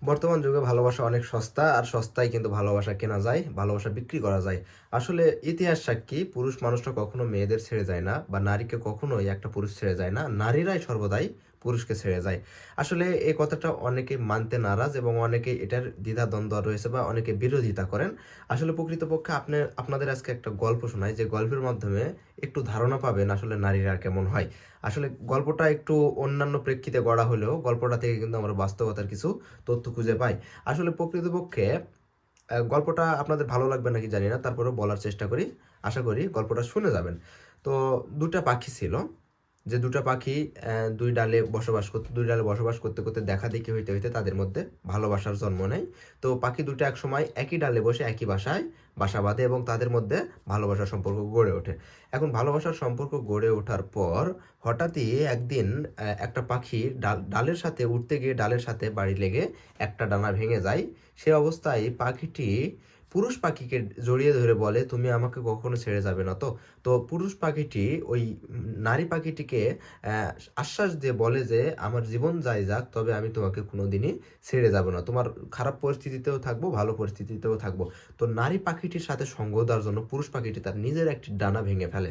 বর্তমান যুগে ভালোবাসা অনেক সস্তা, আর সস্তায় কিন্তু ভালোবাসা কেনা যায়, ভালোবাসা বিক্রি করা যায়। আসলে ইতিহাস সাক্ষী পুরুষ মানুষটা কখনো মেয়েদের ছেড়ে যায় না, বা নারীকে কখনোই একটা পুরুষ ছেড়ে যায় না, নারীরাই সর্বদাই পুরুষকে ছেড়ে যায়। আসলে এই কথাটা অনেকে মানতে নারাজ এবং অনেকে এটার দ্বিধাদ্বন্দ্ব রয়েছে বা অনেকে বিরোধিতা করেন। আসলে প্রকৃতপক্ষে আপনাদের আজকে একটা গল্প শোনাই, যে গল্পের মাধ্যমে একটু ধারণা পাবেন আসলে নারীরা কেমন হয়। আসলে গল্পটা একটু অন্যান্য প্রেক্ষিতে গড়া হলেও গল্পটা থেকে কিন্তু আমরা বাস্তবতার কিছু তথ্য খুঁজে পাই। আসলে প্রকৃতপক্ষে গল্পটা আপনাদের ভালো লাগবে নাকি জানি না, তারপরেও বলার চেষ্টা করি। আশা করি গল্পটা শুনে যাবেন। তো দুটা পাখি ছিল, যে দুটা পাখি দুই ডালে বসবাস করতে করতে দেখা দেখি হইতে হইতে তাদের মধ্যে ভালোবাসার জন্ম নেয়। তো পাখি দুটো এক সময় একই ডালে বসে একই বাসায় বাসা বাঁধে এবং তাদের মধ্যে ভালোবাসার সম্পর্ক গড়ে ওঠে। এখন ভালোবাসার সম্পর্ক গড়ে ওঠার পর হঠাৎই একদিন একটা পাখি ডালের সাথে উঠতে গিয়ে ডালের সাথে বাড়ি লেগে একটা ডানা ভেঙে যায়। সে অবস্থায় পাখিটি পুরুষ পাখিকে জড়িয়ে ধরে বলে, তুমি আমাকে কখনো ছেড়ে যাবে না তো? তো পুরুষ পাখিটি ওই নারী পাখিটিকে আহ, আশ্বাস দিয়ে বলে যে, আমার জীবন যাই যাক, তবে আমি তোমাকে কোনোদিনই ছেড়ে যাব না, তোমার খারাপ পরিস্থিতিতেও থাকবো, ভালো পরিস্থিতিতেও থাকবো। তো নারী পাখিটির সাথে সঙ্গ দেওয়ার জন্য পুরুষ পাখিটি তার নিজের একটি ডানা ভেঙে ফেলে,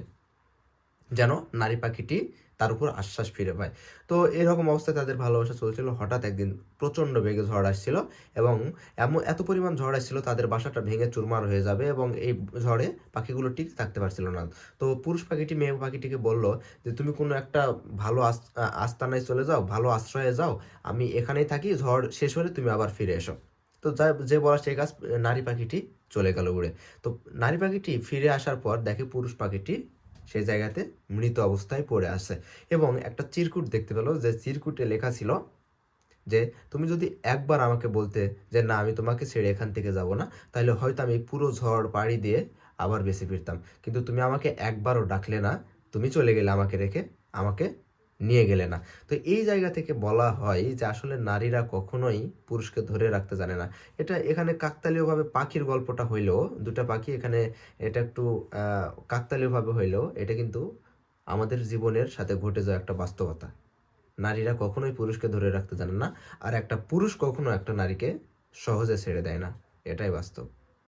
যেন নারী পাখিটি তার উপর আশ্বাস ফিরে পায়। তো এরকম অবস্থায় তাদের ভালোবাসা চলছিল। হঠাৎ একদিন প্রচণ্ড বেগে ঝড় আসছিল এবং এত পরিমাণ ঝড় আসছিল তাদের বাসাটা ভেঙে চুরমার হয়ে যাবে, এবং এই ঝড়ে পাখিগুলো টিকে থাকতে পারছিল না। তো পুরুষ পাখিটি মেয়ে পাখিটিকে বলল যে, তুমি কোনো একটা ভালো আস্তানায় চলে যাও, ভালো আশ্রয়ে যাও, আমি এখানেই থাকি, ঝড় শেষ হলে তুমি আবার ফিরে এসো। তো যে বলা সেই কাজ, নারী পাখিটি চলে গেল উড়ে। তো নারী পাখিটি ফিরে আসার পর দেখে পুরুষ পাখিটি সেই জায়গাতে মৃত অবস্থায় পড়ে আছে, এবং একটা চিরকুট দেখতে পেল, যে চিরকুটে লেখা ছিল যে, তুমি যদি একবার আমাকে বলতে যে না, আমি তোমাকে ছেড়ে এখান থেকে যাব না, তাহলে হয়তো আমি পুরো ঝড় পাড়ি দিয়ে আবার বেঁচে ফিরতাম। কিন্তু তুমি আমাকে একবারও ডাকলে না, তুমি চলে গেলে আমাকে রেখে, আমাকে নিয়ে গেলে না। তো এই জায়গা থেকে বলা হয় যে আসলে নারীরা কখনোই পুরুষকে ধরে রাখতে জানে না। এটা এখানে কাকতালীয়ভাবে পাখির গল্পটা হইলেও, দুটা পাখি এখানে, এটা একটু কাকতালীয়ভাবে হইলেও এটা কিন্তু আমাদের জীবনের সাথে ঘটে যাওয়া একটা বাস্তবতা। নারীরা কখনোই পুরুষকে ধরে রাখতে জানে না, আর একটা পুরুষ কখনো একটা নারীকে সহজে ছেড়ে দেয় না। এটাই বাস্তব।